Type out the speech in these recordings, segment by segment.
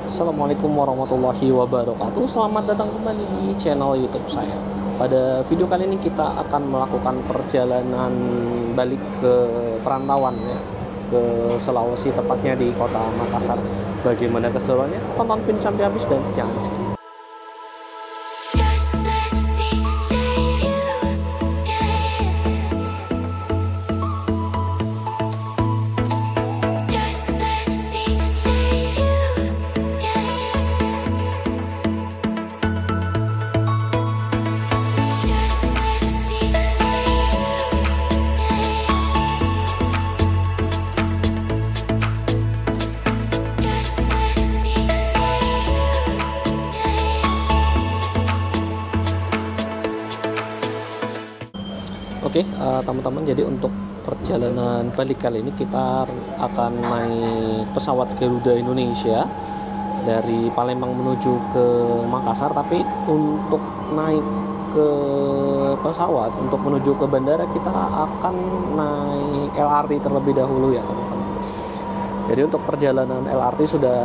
Assalamualaikum warahmatullahi wabarakatuh. Selamat datang kembali di channel YouTube saya. Pada video kali ini kita akan melakukan perjalanan balik ke perantauan ya, ke Sulawesi, tepatnya di kota Makassar. Bagaimana keseruannya? Tonton video sampai habis dan jangan skip. Oke, teman-teman, jadi untuk perjalanan balik kali ini kita akan naik pesawat Garuda Indonesia dari Palembang menuju ke Makassar. Tapi untuk naik ke pesawat, untuk menuju ke bandara, kita akan naik LRT terlebih dahulu ya teman-teman. Jadi untuk perjalanan LRT sudah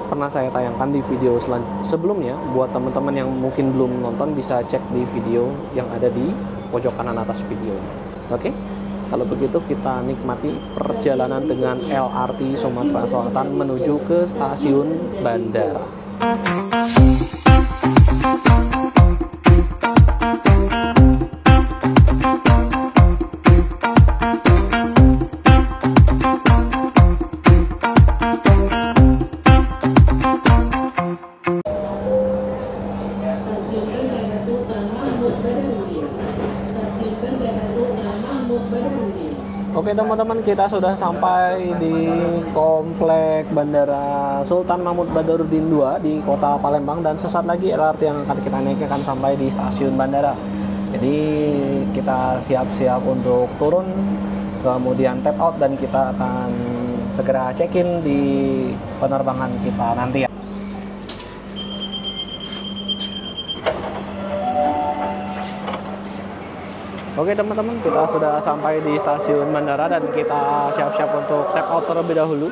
pernah saya tayangkan di video sebelumnya. Buat teman-teman yang mungkin belum nonton, bisa cek di video yang ada di pojok kanan atas video. Oke, kalau begitu kita nikmati perjalanan dengan LRT Sumatera Selatan menuju ke stasiun bandara. Oke teman-teman, kita sudah sampai di komplek Bandara Sultan Mahmud Badarudin II di kota Palembang, dan sesaat lagi LRT yang akan kita naiki akan sampai di stasiun bandara. Jadi kita siap-siap untuk turun, kemudian tap out, dan kita akan segera check-in di penerbangan kita nanti ya. Oke teman-teman, kita sudah sampai di stasiun bandara dan kita siap-siap untuk tap out terlebih dahulu.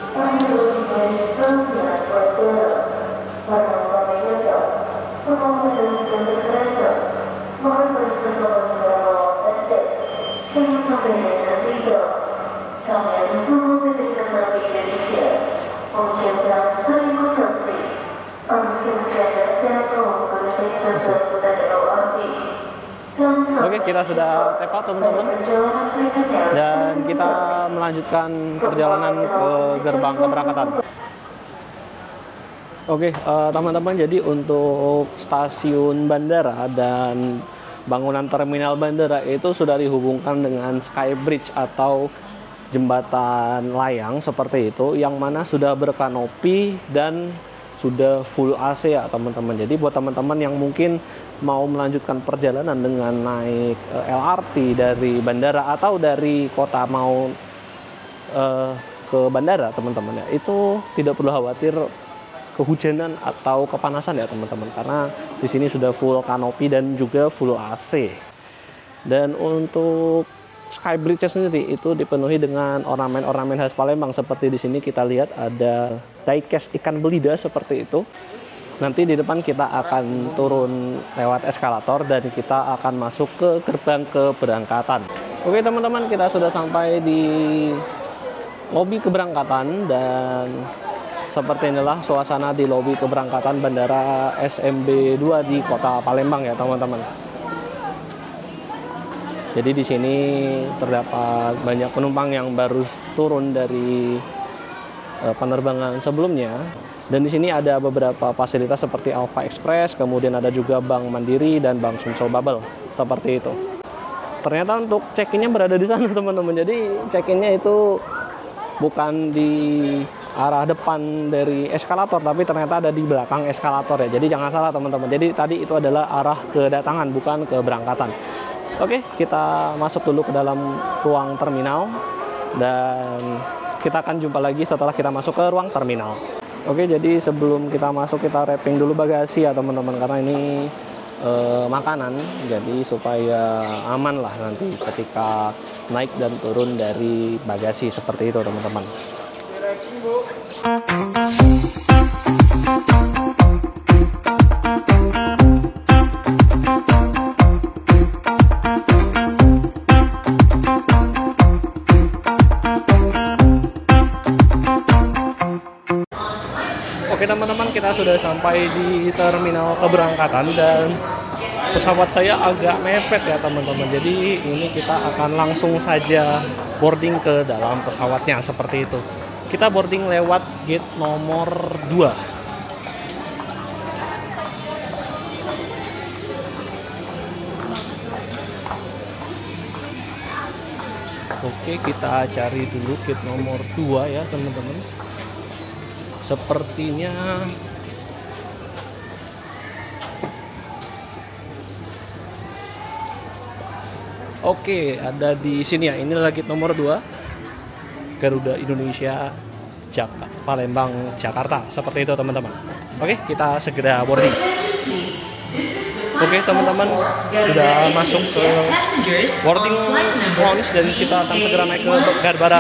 Oke, kita sudah tap out teman-teman, dan kita melanjutkan perjalanan ke gerbang keberangkatan. Oke teman-teman, jadi untuk stasiun bandara dan bangunan terminal bandara itu sudah dihubungkan dengan skybridge atau jembatan layang seperti itu, yang mana sudah berkanopi dan sudah full AC ya teman-teman. Jadi buat teman-teman yang mungkin mau melanjutkan perjalanan dengan naik LRT dari bandara atau dari kota mau ke bandara teman-teman ya, itu tidak perlu khawatir kehujanan atau kepanasan ya teman-teman, karena di sini sudah full kanopi dan juga full AC. Dan untuk skybridge sendiri itu dipenuhi dengan ornamen-ornamen khas Palembang. Seperti di sini kita lihat ada diecast ikan belida seperti itu. Nanti di depan kita akan turun lewat eskalator dan kita akan masuk ke gerbang keberangkatan. Oke teman-teman, kita sudah sampai di lobi keberangkatan, dan seperti inilah suasana di lobi keberangkatan Bandara SMB 2 di kota Palembang ya teman-teman. Jadi di sini terdapat banyak penumpang yang baru turun dari penerbangan sebelumnya. Dan di sini ada beberapa fasilitas seperti Alfa Express, kemudian ada juga Bank Mandiri dan Bank Sumsel Bubble seperti itu. Ternyata untuk check-in-nya berada di sana teman-teman. Jadi check-in-nya itu bukan di arah depan dari eskalator, tapi ternyata ada di belakang eskalator ya. Jadi jangan salah teman-teman. Jadi tadi itu adalah arah kedatangan, bukan keberangkatan. Oke, kita masuk dulu ke dalam ruang terminal, dan kita akan jumpa lagi setelah kita masuk ke ruang terminal. Oke, jadi sebelum kita masuk kita wrapping dulu bagasi ya teman-teman, karena ini makanan, jadi supaya aman lah nanti ketika naik dan turun dari bagasi seperti itu teman-teman. Oke teman-teman, kita sudah sampai di terminal keberangkatan dan pesawat saya agak mepet ya teman-teman. Jadi ini kita akan langsung saja boarding ke dalam pesawatnya seperti itu. Kita boarding lewat gate nomor 2. Oke, kita cari dulu gate nomor 2 ya teman-teman. Sepertinya oke, ada di sini ya. Ini lagi nomor 2. Garuda Indonesia Palembang Jakarta. Seperti itu teman-teman. Oke, kita segera boarding. Oke teman-teman, sudah masuk ke boarding lounge dan kita akan segera naik ke Garuda.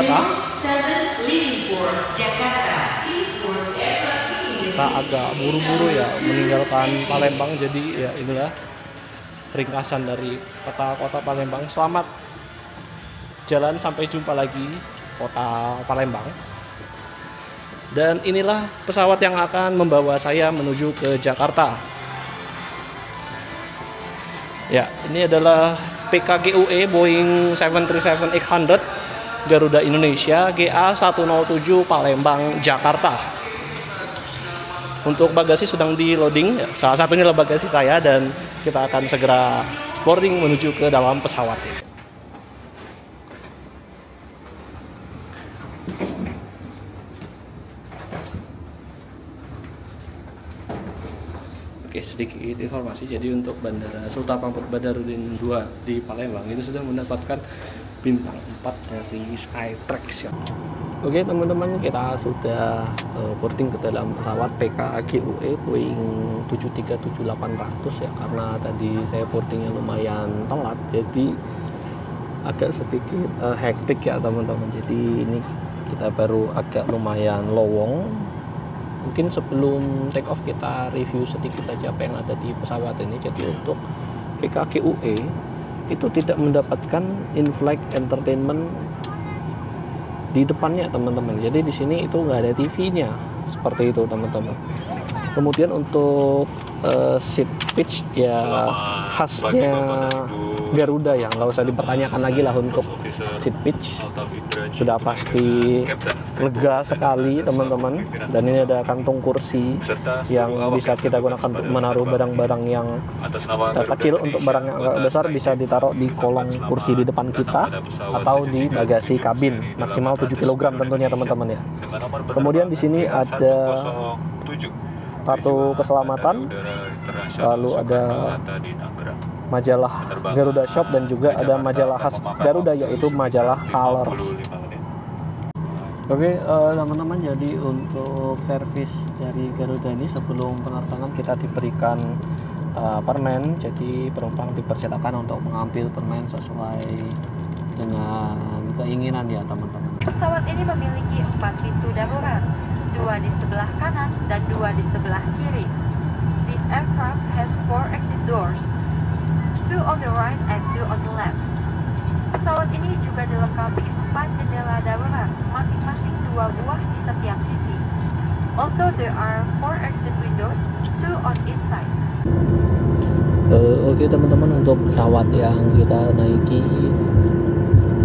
Kita agak buru-buru ya meninggalkan Palembang, jadi ya inilah ringkasan dari peta kota Palembang. Selamat jalan, sampai jumpa lagi kota Palembang. Dan inilah pesawat yang akan membawa saya menuju ke Jakarta. Ya, ini adalah PKGUE Boeing 737-800 Garuda Indonesia GA107 Palembang Jakarta. Untuk bagasi sedang di loading, ya, salah satunya adalah bagasi saya, dan kita akan segera boarding menuju ke dalam pesawat ini. Oke, sedikit informasi. Jadi untuk Bandara Sultan Mahmud Badarudin II di Palembang itu sudah mendapatkan bintang 4 dari Skytrax ya. Oke teman-teman, kita sudah boarding ke dalam pesawat PKGUE Boeing 737-800 ya, karena tadi saya boardingnya lumayan telat, jadi agak sedikit hektik ya teman-teman. Jadi ini kita baru agak lumayan lowong. Mungkin sebelum take off kita review sedikit saja apa yang ada di pesawat ini. Jadi untuk PKGUE itu tidak mendapatkan in-flight entertainment di depannya teman-teman. Jadi di sini itu nggak ada TV-nya seperti itu teman-teman. Kemudian untuk seat pitch ya khasnya Garuda ya, nggak usah dipertanyakan lagi lah. Untuk seat pitch sudah pasti lega sekali teman-teman. Dan ini ada kantung kursi yang bisa kita gunakan untuk menaruh barang-barang yang kecil. Untuk barang yang agak besar bisa ditaruh di kolong kursi di depan kita atau di bagasi kabin, maksimal 7 kg tentunya teman-teman ya. Kemudian di sini ada kartu keselamatan, lalu ada majalah Garuda Shop, dan juga ada majalah khas Garuda yaitu majalah Colors. Oke teman-teman, jadi untuk servis dari Garuda ini sebelum penerbangan kita diberikan permen. Jadi penumpang dipersilakan untuk mengambil permen sesuai dengan keinginan ya teman-teman. Pesawat ini memiliki 4 pintu darurat, 2 di sebelah kanan dan 2 di sebelah kiri. This aircraft has 4 exit doors, 2 on the right and 2 on the left. Pesawat ini juga dilengkapi 4 jendela darurat, masing-masing 2 buah di setiap sisi. Also there are 4 exit windows, 2 on each side. Oke teman-teman, untuk pesawat yang kita naiki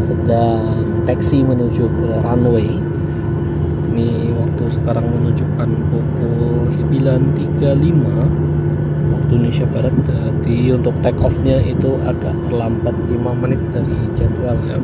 sedang taksi menuju ke runway. Ini waktu sekarang menunjukkan pukul 9.35 waktu Indonesia Barat. Jadi untuk take off-nya itu agak terlambat 5 menit dari jadwal ya.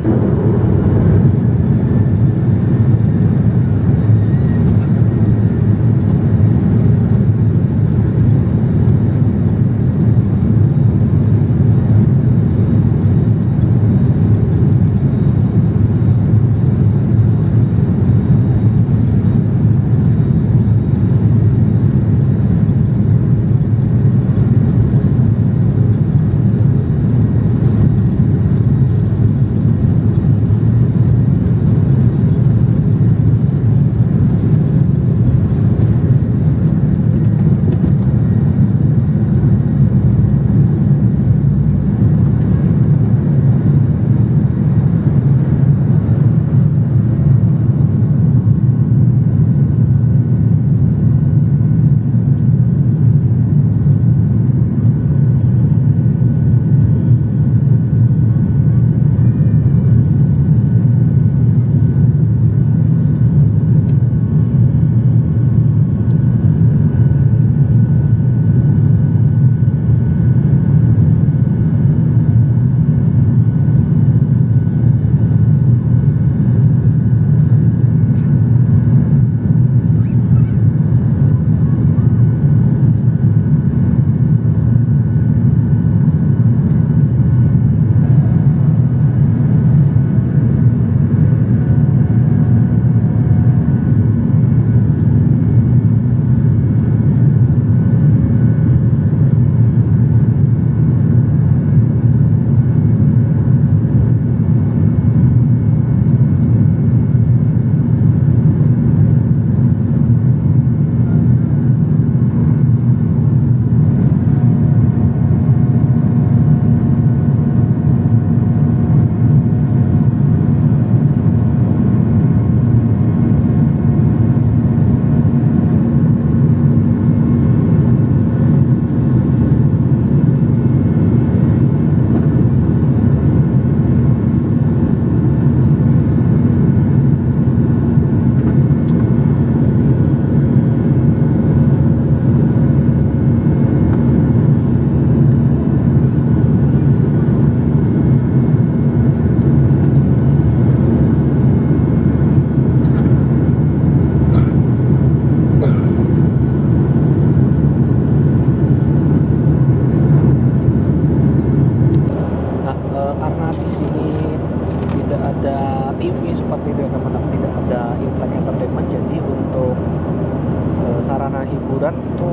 sarana hiburan itu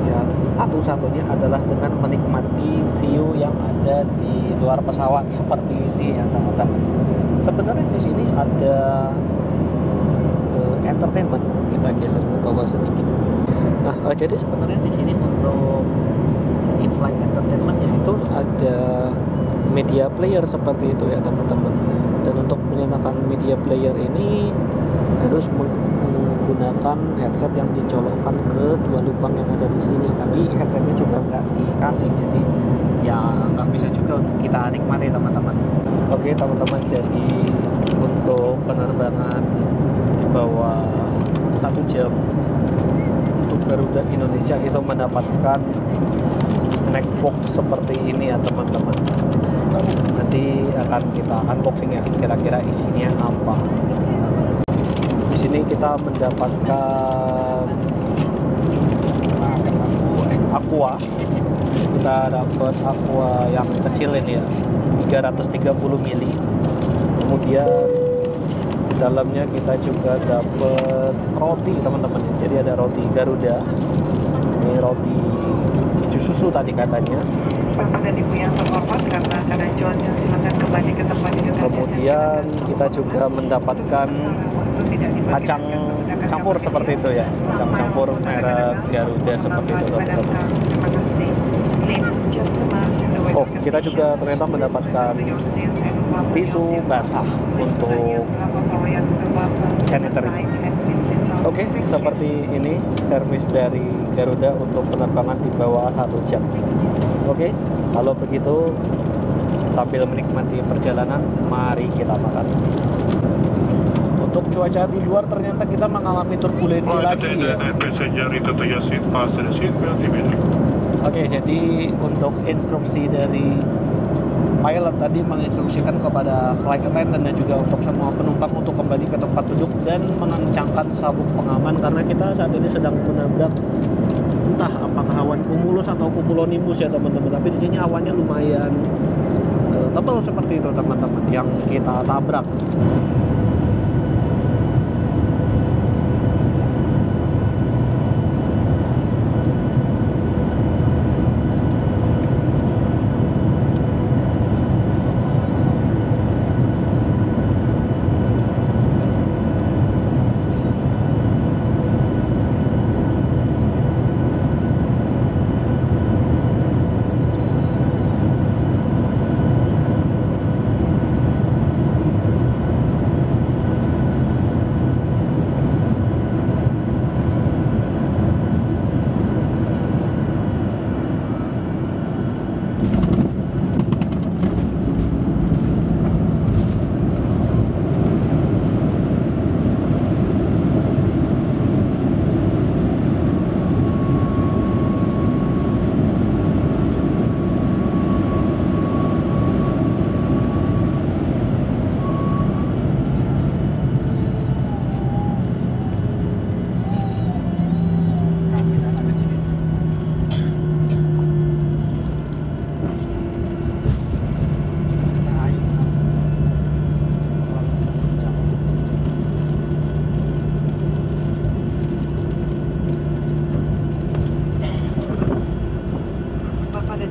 ya satu-satunya adalah dengan menikmati view yang ada di luar pesawat seperti ini ya teman-teman. Sebenarnya di sini ada entertainment. Kita geser ke bawah sedikit. Nah, jadi sebenarnya di sini untuk in-flight entertainmentnya itu ada media player seperti itu ya teman-teman. Dan untuk menyalakan media player ini harus menggunakan headset yang dicolokkan ke dua lubang yang ada di sini. Tapi headsetnya juga nggak dikasih, jadi ya nggak bisa juga untuk kita nikmati teman-teman. Oke teman-teman, jadi untuk penerbangan di bawah 1 jam untuk Garuda Indonesia itu mendapatkan snack box seperti ini ya teman-teman. Nanti akan kita unboxing ya, kira-kira isinya apa. Di sini kita mendapatkan aqua. Kita dapat aqua yang kecil ini ya, 330 ml. Kemudian di dalamnya kita juga dapat roti teman-teman. Jadi ada roti Garuda. Ini roti keju susu tadi katanya. Bapak dan Ibu yang terhormat, karena keadaan cuaca silakan kembali ke tempat duduk. Kemudian kita juga mendapatkan kacang campur seperti itu ya, kacang campur merek Garuda seperti itu teman-teman. Oh, kita juga ternyata mendapatkan tisu basah untuk sanitary. Oke, seperti ini servis dari Garuda untuk penerbangan di bawah 1 jam. Oke, kalau begitu sambil menikmati perjalanan, mari kita makan. Untuk cuaca di luar ternyata kita mengalami turbulensi lagi ya. Oke, jadi untuk instruksi dari pilot tadi menginstruksikan kepada flight attendant dan juga untuk semua penumpang untuk kembali ke tempat duduk dan mengencangkan sabuk pengaman karena kita saat ini sedang menabrak entah apakah awan cumulus atau cumulonimbus ya teman-teman. Tapi di sini awannya lumayan tebal seperti itu teman-teman yang kita tabrak.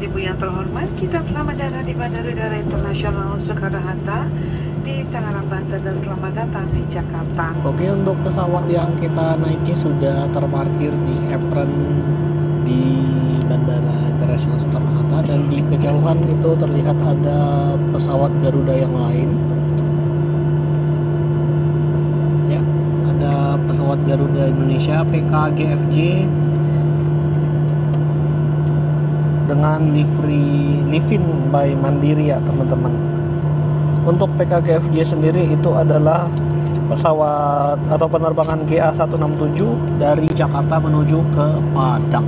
Ibu yang terhormat, kita telah mendarat di Bandara Udara Internasional Soekarno-Hatta di Tangerang, Banten, dan selamat datang di Jakarta. Oke, untuk pesawat yang kita naiki sudah terparkir di apron di Bandara Internasional Soekarno-Hatta dan di kejauhan itu terlihat ada pesawat Garuda yang lain. Ya, ada pesawat Garuda Indonesia PKGFJ dengan livery Livin by Mandiri ya teman-teman. Untuk PKGFJ sendiri itu adalah pesawat atau penerbangan GA167 dari Jakarta menuju ke Padang.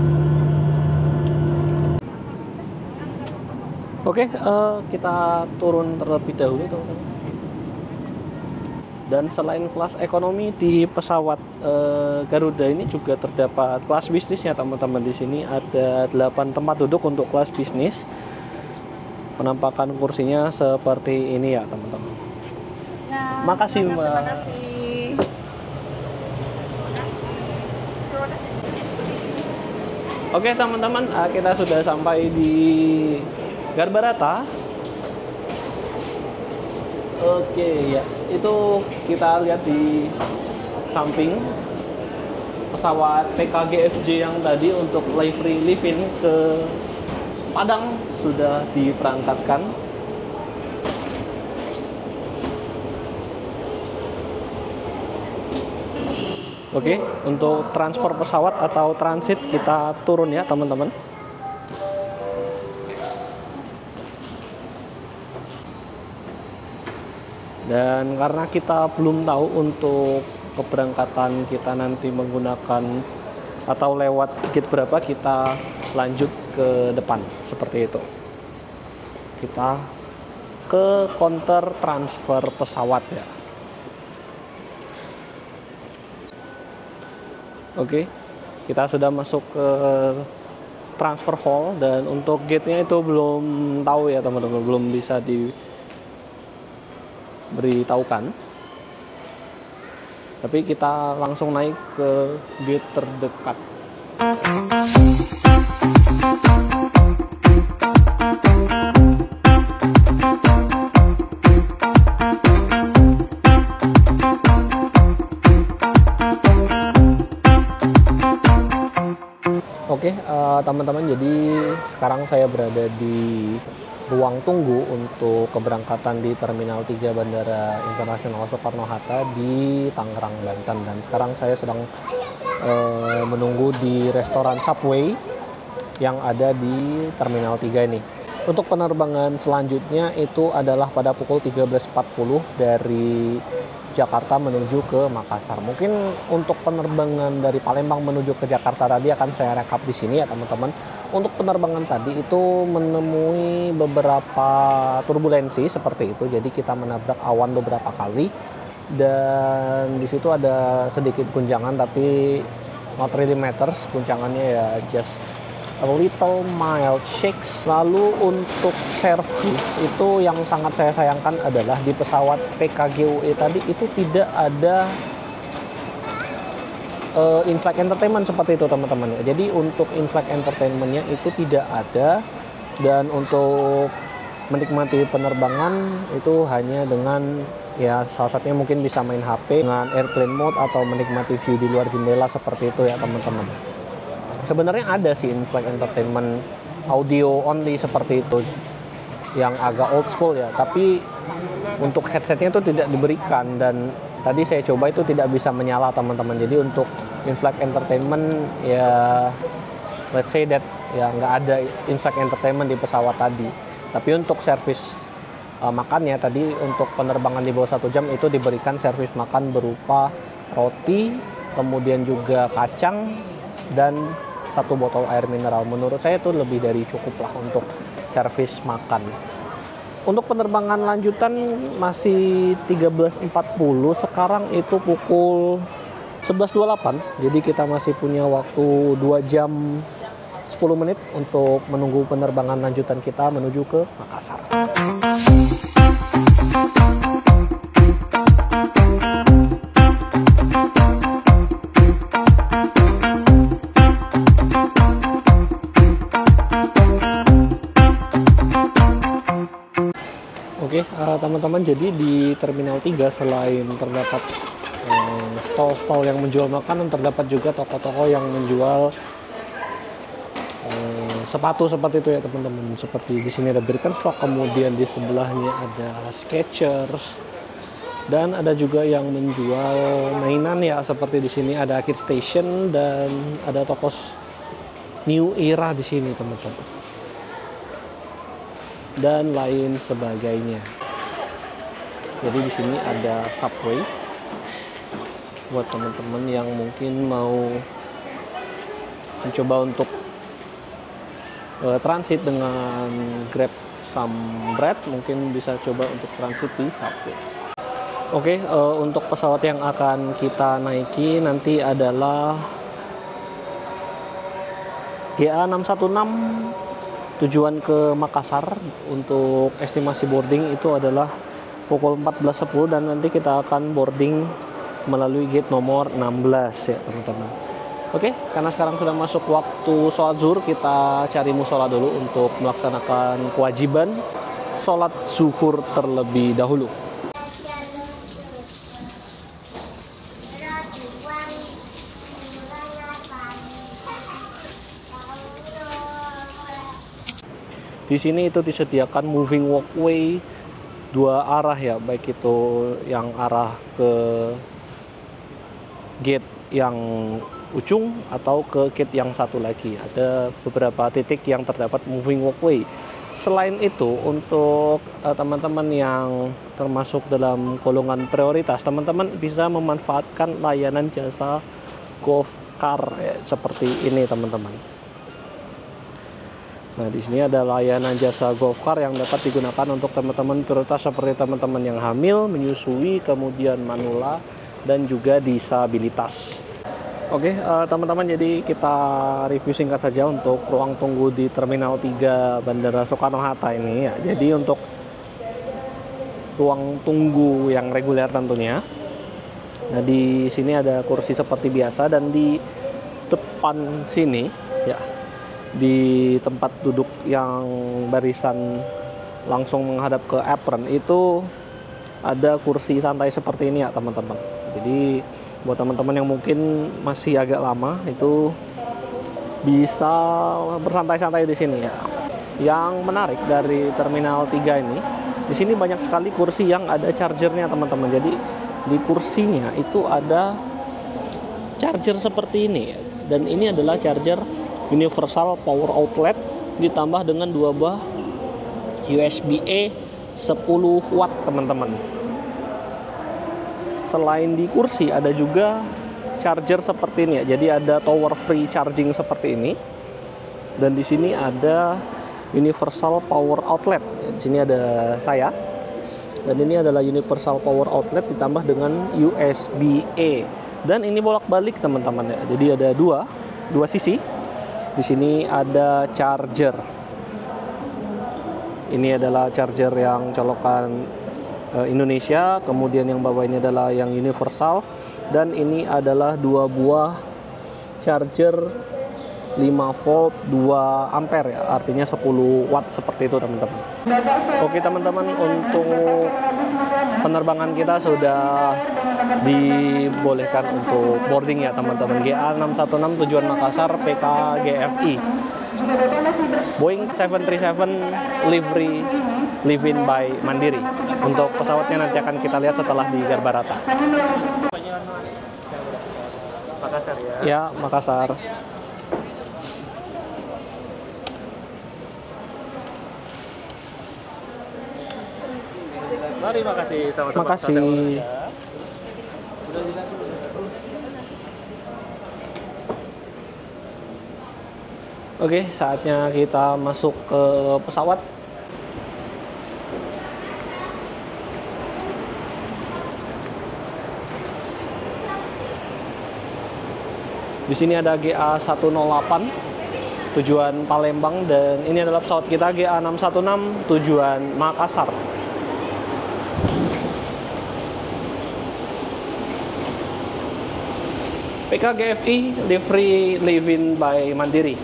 Oke, kita turun terlebih dahulu teman-teman. Dan selain kelas ekonomi di pesawat Garuda ini juga terdapat kelas bisnis ya teman-teman. Di sini ada 8 tempat duduk untuk kelas bisnis. Penampakan kursinya seperti ini ya teman-teman. Nah, makasih Mbak. Terima kasih. Oke teman-teman, kita sudah sampai di Garbarata. Oke ya, itu kita lihat di samping pesawat PKG-FJ yang tadi untuk livery live-in ke Padang sudah diberangkatkan. Oke, untuk transfer pesawat atau transit kita turun ya teman-teman. Dan karena kita belum tahu untuk keberangkatan kita nanti menggunakan atau lewat gate berapa, kita lanjut ke depan seperti itu. Kita ke counter transfer pesawat ya. Oke, kita sudah masuk ke transfer hall dan untuk gate-nya itu belum tahu ya teman-teman, belum bisa diberitahukan. Tapi kita langsung naik ke gate terdekat. Oke, teman-teman, jadi sekarang saya berada di ruang tunggu untuk keberangkatan di Terminal 3 Bandara Internasional Soekarno-Hatta di Tangerang, Banten. Dan sekarang saya sedang menunggu di restoran Subway yang ada di Terminal 3 ini. Untuk penerbangan selanjutnya itu adalah pada pukul 13.40 dari Jakarta menuju ke Makassar. Mungkin untuk penerbangan dari Palembang menuju ke Jakarta tadi akan saya rekap di sini ya teman-teman. Untuk penerbangan tadi itu menemui beberapa turbulensi seperti itu. Jadi kita menabrak awan beberapa kali dan di situ ada sedikit guncangan, tapi not really matters. Guncangannya ya just a little mild shakes. Lalu untuk service itu yang sangat saya sayangkan adalah di pesawat PKGUE tadi itu tidak ada in-flight entertainment seperti itu teman-teman. Jadi untuk in-flight entertainmentnya itu tidak ada, dan untuk menikmati penerbangan itu hanya dengan ya salah satunya mungkin bisa main HP dengan airplane mode atau menikmati view di luar jendela seperti itu ya teman-teman. Sebenarnya ada sih in-flight entertainment audio only seperti itu yang agak old school ya, tapi untuk headsetnya itu tidak diberikan dan tadi saya coba itu tidak bisa menyala teman-teman. Jadi untuk in-flight entertainment ya let's say that ya nggak ada in-flight entertainment di pesawat tadi. Tapi untuk servis makannya tadi untuk penerbangan di bawah 1 jam itu diberikan servis makan berupa roti, kemudian juga kacang dan 1 botol air mineral. Menurut saya itu lebih dari cukup lah untuk servis makan. Untuk penerbangan lanjutan masih 13.40, sekarang itu pukul 11.28. Jadi kita masih punya waktu 2 jam 10 menit untuk menunggu penerbangan lanjutan kita menuju ke Makassar. Oke, teman-teman, jadi di Terminal 3 selain terdapat stall-stall yang menjual makanan, terdapat juga toko-toko yang menjual sepatu seperti itu ya teman-teman. Seperti di sini ada Birkenstock, kemudian di sebelahnya ada Skechers, dan ada juga yang menjual mainan ya, seperti di sini ada Kid Station dan ada toko New Era di sini teman-teman, dan lain sebagainya. Jadi di sini ada Subway buat teman-teman yang mungkin mau mencoba untuk transit dengan Grab some bread, mungkin bisa coba untuk transit di Subway. Oke, untuk pesawat yang akan kita naiki nanti adalah GA616 tujuan ke Makassar. Untuk estimasi boarding itu adalah pukul 14.10 dan nanti kita akan boarding melalui gate nomor 16 ya teman-teman. Oke, karena sekarang sudah masuk waktu sholat zuhur, kita cari musola dulu untuk melaksanakan kewajiban sholat zuhur terlebih dahulu. Di sini itu disediakan moving walkway dua arah ya, baik itu yang arah ke gate yang ujung atau ke gate yang satu lagi. Ada beberapa titik yang terdapat moving walkway. Selain itu, untuk teman-teman yang termasuk dalam golongan prioritas, teman-teman bisa memanfaatkan layanan jasa golf car ya, seperti ini teman-teman. Nah, di sini ada layanan jasa golf car yang dapat digunakan untuk teman-teman prioritas seperti teman-teman yang hamil, menyusui, kemudian manula, dan juga disabilitas. Oke, teman-teman, jadi kita review singkat saja untuk ruang tunggu di Terminal 3 Bandara Soekarno-Hatta ini ya. Jadi untuk ruang tunggu yang reguler tentunya. Nah, di sini ada kursi seperti biasa, dan di depan sini ya, di tempat duduk yang barisan langsung menghadap ke apron itu ada kursi santai seperti ini ya teman-teman. Jadi buat teman-teman yang mungkin masih agak lama itu bisa bersantai-santai di sini ya. Yang menarik dari Terminal 3 ini, di sini banyak sekali kursi yang ada chargernya teman-teman. Jadi di kursinya itu ada charger seperti ini ya. Dan ini adalah charger universal power outlet ditambah dengan 2 buah USB-A 10 watt teman-teman. Selain di kursi ada juga charger seperti ini ya. Jadi ada tower free charging seperti ini. Dan di sini ada universal power outlet. Di sini ada saya. Dan ini adalah universal power outlet ditambah dengan USB-A. Dan ini bolak-balik teman-teman ya. Jadi ada dua sisi. Di sini ada charger. Ini adalah charger yang colokan Indonesia, kemudian yang bawah ini adalah yang universal, dan ini adalah 2 buah charger 5 volt 2 ampere ya, artinya 10 watt seperti itu teman-teman. Oke teman-teman, untuk penerbangan kita sudah dibolehkan untuk boarding ya teman-teman. GA616 tujuan Makassar PKGFI Boeing 737 livery live-in by Mandiri. Untuk pesawatnya nanti akan kita lihat setelah di Garbarata. Makassar ya? Ya, Makassar. Mari, makasih sama-sama. Makasih. Oke, saatnya kita masuk ke pesawat. Di sini ada GA108 tujuan Palembang, dan ini adalah pesawat kita GA616 tujuan Makassar. PKGFI livery live-in by Mandiri.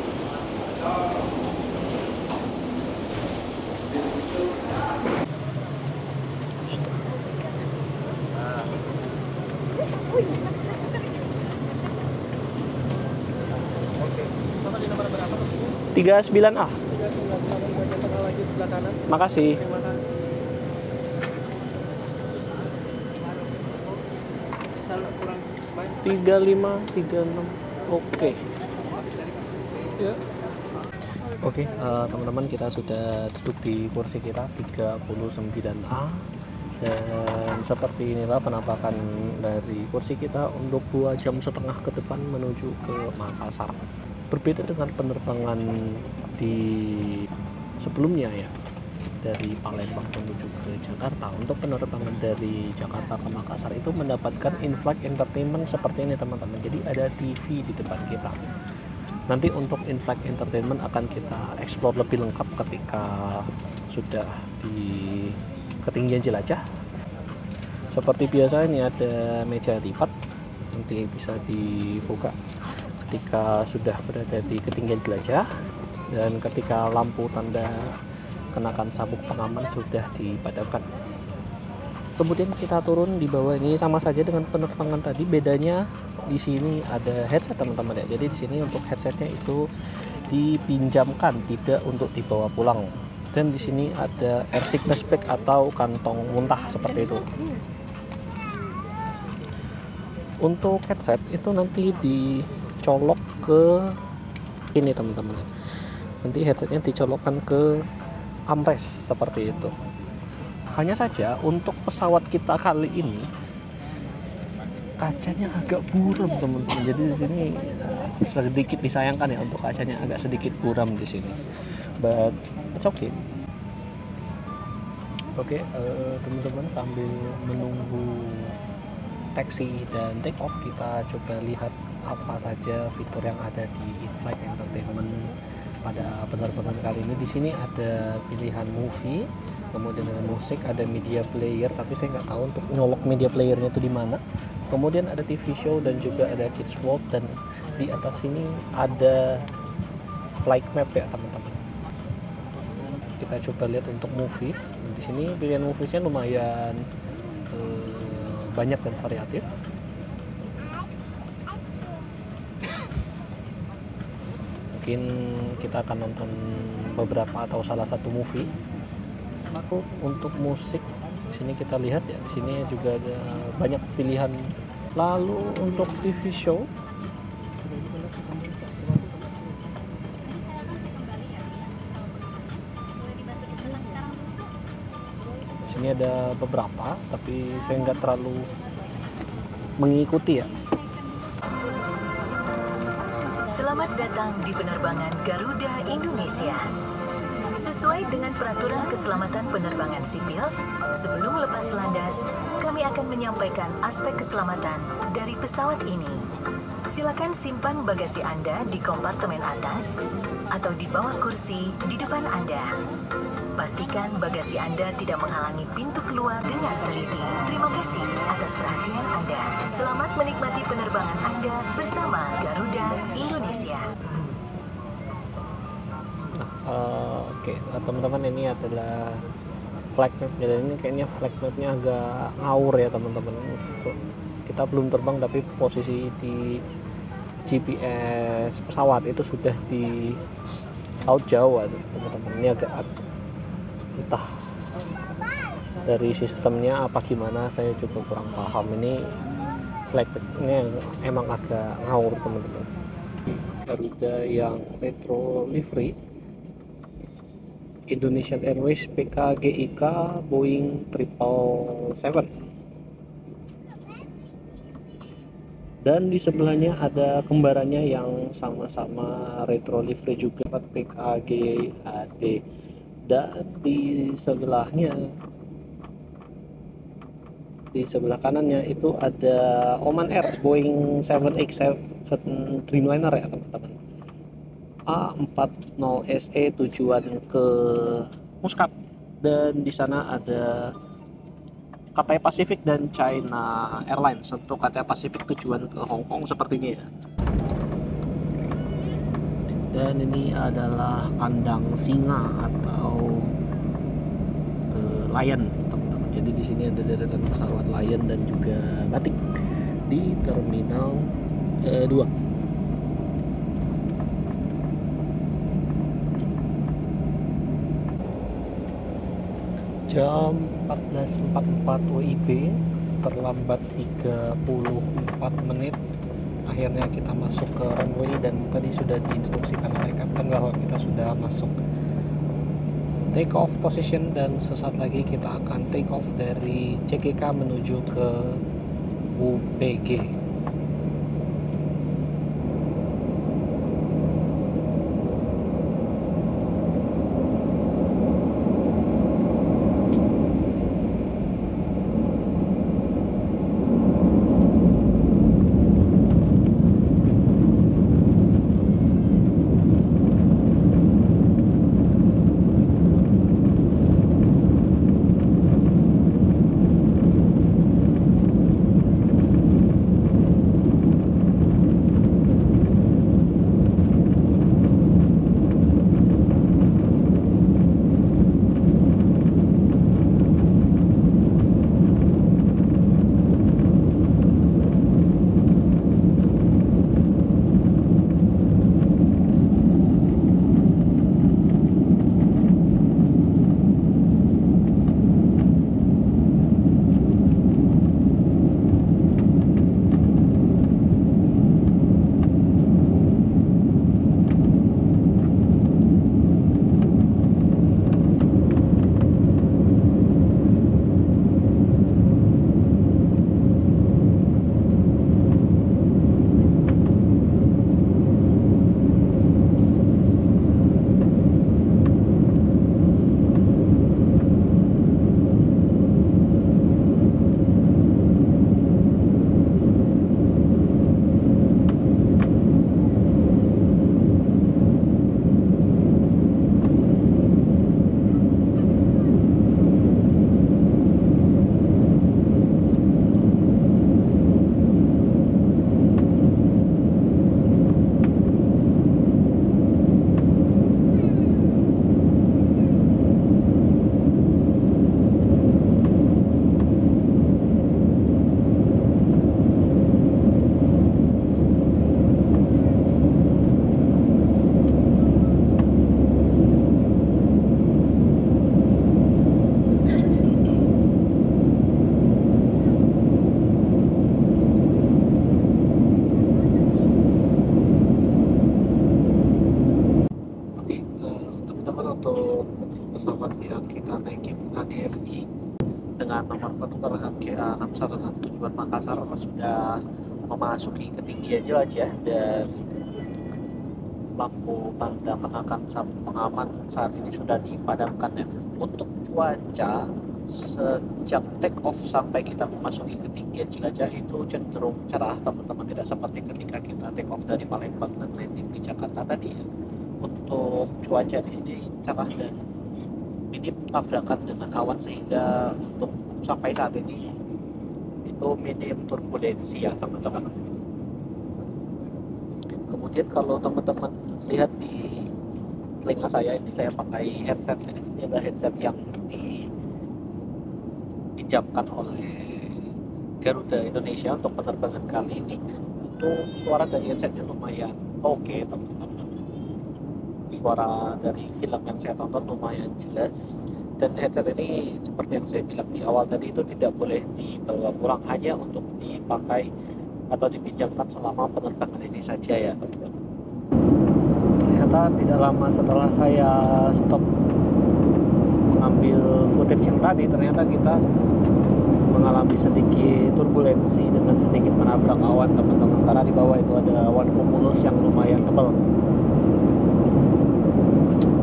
Oke. 39A. 39, bagian tengah lagi sebelah kanan. Makasih. Terima kasih. 35, 36. Oke. Ya. Oke, teman-teman, kita sudah duduk di kursi kita 39A. Dan seperti inilah penampakan dari kursi kita untuk 2,5 jam ke depan menuju ke Makassar. Berbeda dengan penerbangan di sebelumnya ya, dari Palembang menuju ke Jakarta. Untuk penerbangan dari Jakarta ke Makassar itu mendapatkan in-flight entertainment seperti ini teman-teman. Jadi ada TV di depan kita. Nanti untuk in-flight entertainment akan kita explore lebih lengkap ketika sudah di ketinggian jelajah. Seperti biasa ini ada meja lipat, nanti bisa dibuka. ketika sudah berada di ketinggian jelajah, dan ketika lampu tanda kenakan sabuk pengaman sudah dipadamkan. Kemudian kita turun di bawah. Ini sama saja dengan penerbangan tadi, bedanya di sini ada headset teman-teman ya. Jadi di sini untuk headsetnya itu dipinjamkan, tidak untuk dibawa pulang. Dan di sini ada air sickness bag atau kantong muntah seperti itu. Untuk headset itu nanti dicolok ke ini teman-teman. Nanti headsetnya dicolokkan ke armrest seperti itu. Hanya saja untuk pesawat kita kali ini kacanya agak buram teman-teman. Jadi di sini sedikit disayangkan ya untuk kacanya agak sedikit buram di sini. But it's okay. Oke, teman-teman, sambil menunggu taxi dan take off, kita coba lihat apa saja fitur yang ada di in-flight entertainment pada penerbangan kali ini. Di sini ada pilihan movie, kemudian ada musik, ada media player, tapi saya nggak tahu untuk nyolok media playernya itu di mana. Kemudian ada TV show dan juga ada kids world, dan di atas sini ada flight map ya teman-teman. Kita coba lihat untuk movies. Di sini pilihan moviesnya lumayan banyak dan variatif. Mungkin kita akan nonton beberapa atau salah satu movie. Untuk musik di sini kita lihat ya, di sini juga ada banyak pilihan. Lalu untuk TV show, di sini ada beberapa, tapi saya nggak terlalu mengikuti ya. Selamat datang di penerbangan Garuda Indonesia. Sesuai dengan peraturan keselamatan penerbangan sipil, sebelum lepas landas, kami akan menyampaikan aspek keselamatan dari pesawat ini. Silakan simpan bagasi Anda di kompartemen atas atau di bawah kursi di depan Anda. Pastikan bagasi Anda tidak menghalangi pintu keluar dengan teliti. Terima kasih atas perhatian Anda. Selamat menikmati penerbangan Anda bersama Garuda Indonesia. Oke, teman-teman, ini adalah flight map. Jadi ini kayaknya flight mapnya agak ngawur ya teman-teman. Kita belum terbang tapi posisi di GPS pesawat itu sudah di laut Jawa teman-teman. Ini agak entah dari sistemnya apa gimana, saya juga kurang paham. Ini flight mapnya emang agak ngawur teman-teman. Garuda yang retro livery Indonesian Airways PKGIK Boeing 777. Dan di sebelahnya ada kembarannya yang sama-sama retro livery juga, PKGAD. Dan di sebelahnya, di sebelah kanannya itu ada Oman Air Boeing 787 Dreamliner ya teman-teman, A40SE tujuan ke Muscat. Dan di sana ada Cathay Pacific dan China Airlines. Untuk Cathay Pacific tujuan ke Hong Kong sepertinya ya. Dan ini adalah kandang singa atau Lion teman-teman. Jadi di sini ada deretan pesawat Lion dan juga Batik di terminal 2. Jam 14.44 WIB, terlambat 34 menit. Akhirnya kita masuk ke runway, dan tadi sudah diinstruksikan oleh kapten bahwa kita sudah masuk take off position, dan sesaat lagi kita akan take off dari CGK menuju ke UPG. untuk pesawat yang kita naiki KDFI dengan nomor penerbangan GA616 tujuan Makassar sudah memasuki ketinggian jelajah dan lampu tanda kenakan sabuk pengaman saat ini sudah dipadamkan ya. Untuk cuaca sejak take off sampai kita memasuki ketinggian jelajah itu cenderung cerah teman-teman, tidak seperti ketika kita take off dari Palembang dan landing di Jakarta tadi ya. Untuk cuaca di sini cerah dan minim tabrakan dengan awan sehingga untuk sampai saat ini itu minim turbulensi ya teman-teman. Kemudian kalau teman-teman lihat di telinga saya ini, saya pakai headset. Ini adalah headset yang dipinjamkan oleh Garuda Indonesia untuk penerbangan kali ini. Untuk suara dari headsetnya lumayan oke teman-teman. Suara dari film yang saya tonton lumayan jelas. Dan headset ini seperti yang saya bilang di awal tadi itu tidak boleh dibawa pulang, hanya untuk dipakai atau dipinjamkan selama penerbangan ini saja ya teman-teman. Ternyata tidak lama setelah saya stop mengambil footage yang tadi, ternyata kita mengalami sedikit turbulensi dengan sedikit menabrak awan teman-teman, karena di bawah itu ada awan cumulus yang lumayan tebal.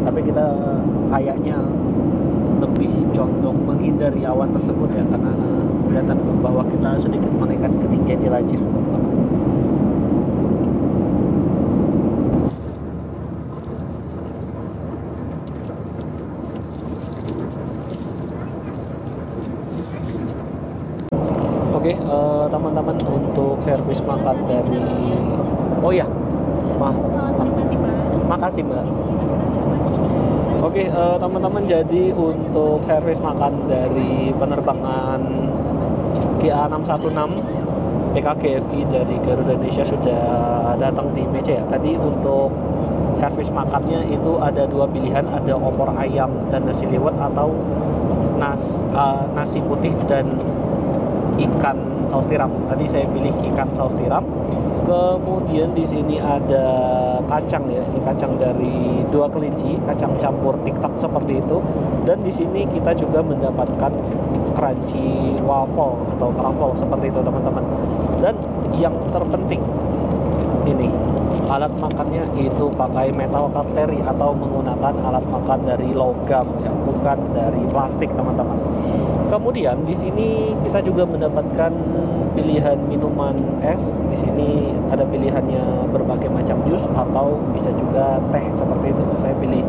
Tapi kita kayaknya lebih condong menghindari awan tersebut ya, karena kelihatan bahwa kita sedikit menaikkan ketinggian jelajah. Oke, teman-teman, untuk servis makan dari makasih Mbak. Oke, teman-teman, jadi untuk servis makan dari penerbangan GA616 PKGFI dari Garuda Indonesia sudah datang di meja ya. Tadi untuk servis makannya itu ada dua pilihan, ada opor ayam dan nasi liwet atau nasi putih dan ikan saus tiram. Tadi saya pilih ikan saus tiram. Kemudian di sini ada kacang ya, ini kacang dari dua kelinci, kacang campur tiktok seperti itu. Dan di sini kita juga mendapatkan crunchy waffle atau truffle seperti itu teman-teman. Dan yang terpenting ini, alat makannya itu pakai metal cutlery atau menggunakan alat makan dari logam ya, bukan dari plastik teman-teman. Kemudian di sini kita juga mendapatkan pilihan minuman es. Di sini ada pilihannya berbagai macam jus atau bisa juga teh seperti itu. Saya pilih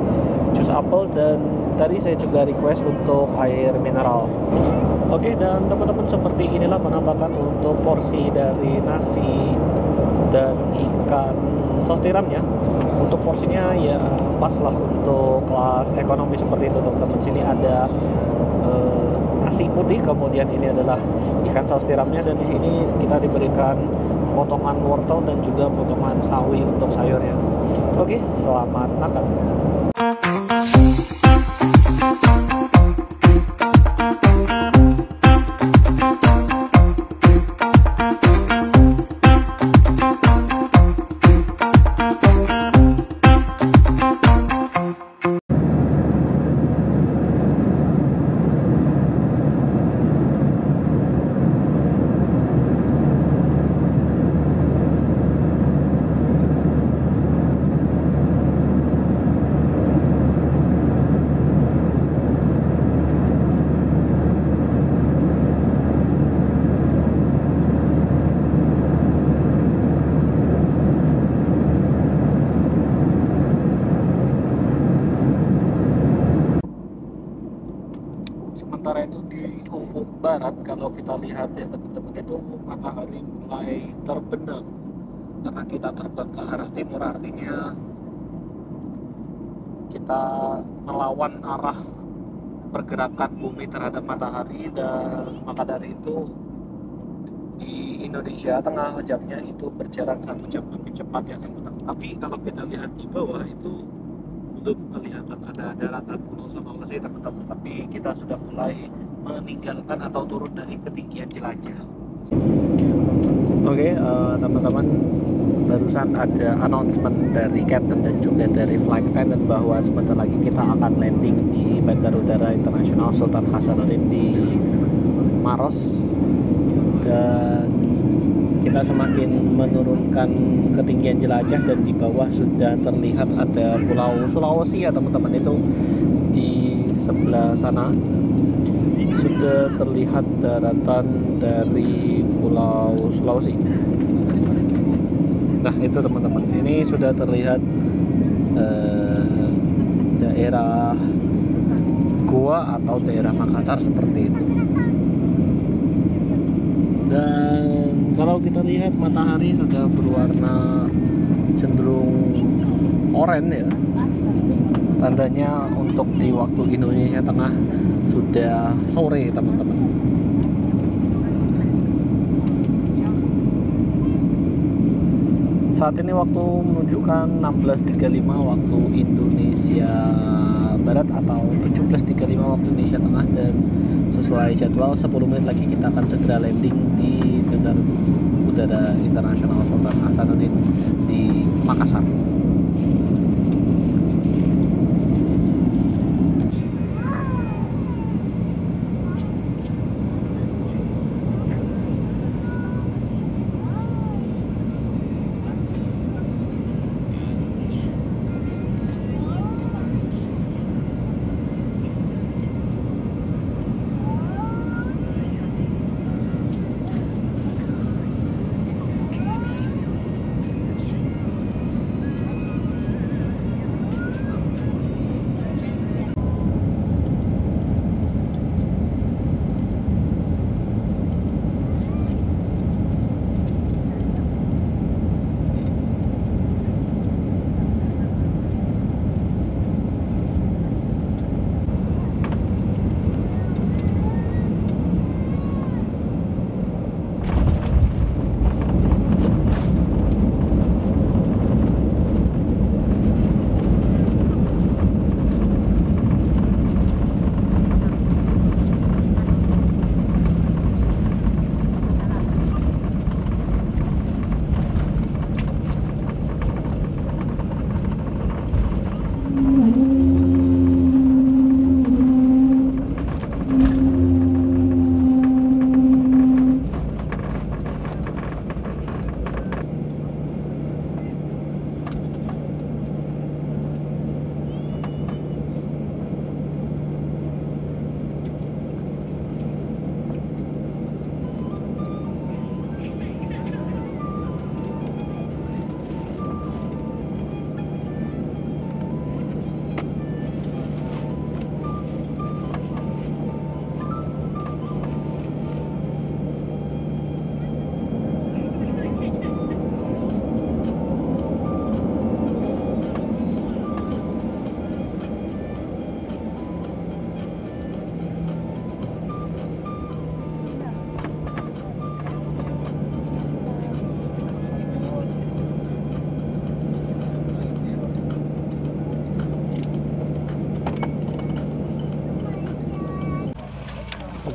jus apel dan tadi saya juga request untuk air mineral. Oke, dan teman-teman, seperti inilah penampakan untuk porsi dari nasi dan ikan saus tiramnya. Untuk porsinya ya pas lah untuk kelas ekonomi seperti itu teman-teman. Sini ada nasi putih, kemudian ini adalah ikan saus tiramnya, dan di sini kita diberikan potongan wortel dan juga potongan sawi untuk sayurnya. Oke, selamat makan. Sementara itu di ufuk barat, kalau kita lihat ya teman-teman, itu matahari mulai terbenam karena kita terbang ke arah timur, artinya kita melawan arah pergerakan bumi terhadap matahari. Dan maka dari itu di Indonesia tengah jamnya itu berjalan 1 jam lebih cepat ya teman-teman. Tapi kalau kita lihat di bawah itu belum kelihatan ada daratan Pulau Sulawesi teman-teman, tapi kita sudah mulai meninggalkan atau turun dari ketinggian jelajah. Oke, teman-teman, barusan ada announcement dari Captain dan juga dari Flight Attendant bahwa sebentar lagi kita akan landing di Bandara Udara Internasional Sultan Hasanuddin di Maros, dan kita semakin menurunkan ketinggian jelajah dan di bawah sudah terlihat ada Pulau Sulawesi ya teman-teman. Itu di sebelah sana sudah terlihat daratan dari Pulau Sulawesi. Nah itu teman-teman, ini sudah terlihat daerah Goa atau daerah Makassar seperti itu. Dan kalau kita lihat matahari sudah berwarna cenderung oranye ya, tandanya untuk di waktu Indonesia Tengah sudah sore teman-teman. Saat ini waktu menunjukkan 16.35 waktu Indonesia Barat atau 17.35 waktu Indonesia Tengah, dan sesuai jadwal 10 menit lagi kita akan segera landing di Bandara Udara Internasional Sultan Hasanuddin di Makassar.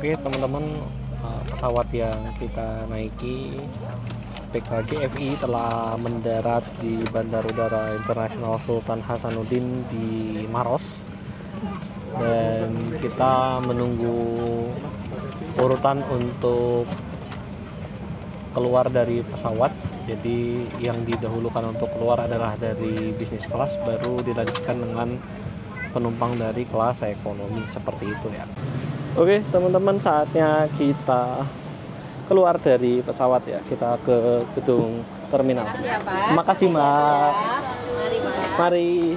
Oke teman-teman, pesawat yang kita naiki PKGFI telah mendarat di Bandara Udara Internasional Sultan Hasanuddin di Maros, dan kita menunggu urutan untuk keluar dari pesawat. Jadi yang didahulukan untuk keluar adalah dari bisnis kelas, baru dilanjutkan dengan penumpang dari kelas ekonomi, seperti itu ya. Oke teman-teman, saatnya kita keluar dari pesawat ya, kita ke gedung terminal. Terima kasih Mbak. Mari.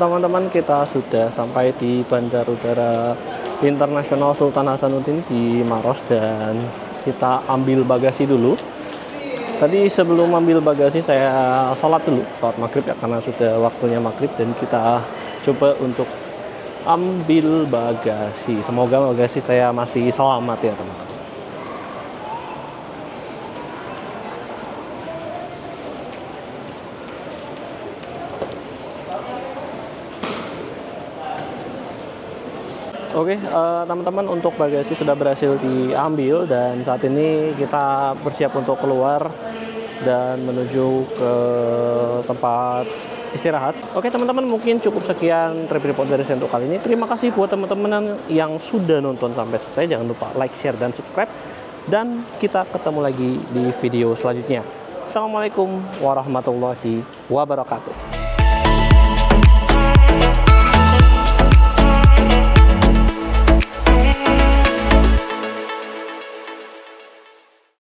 Teman-teman, kita sudah sampai di Bandara Udara Internasional Sultan Hasanuddin di Maros, dan kita ambil bagasi dulu. Tadi sebelum ambil bagasi saya sholat dulu, sholat maghrib ya, karena sudah waktunya maghrib, dan kita coba untuk ambil bagasi. Semoga bagasi saya masih selamat ya teman-teman. Oke, teman-teman, untuk bagasi sudah berhasil diambil dan saat ini kita bersiap untuk keluar dan menuju ke tempat istirahat. Oke teman-teman, mungkin cukup sekian trip report dari saya untuk kali ini. Terima kasih buat teman-teman yang sudah nonton sampai selesai. Jangan lupa like, share, dan subscribe. Dan kita ketemu lagi di video selanjutnya. Assalamualaikum warahmatullahi wabarakatuh.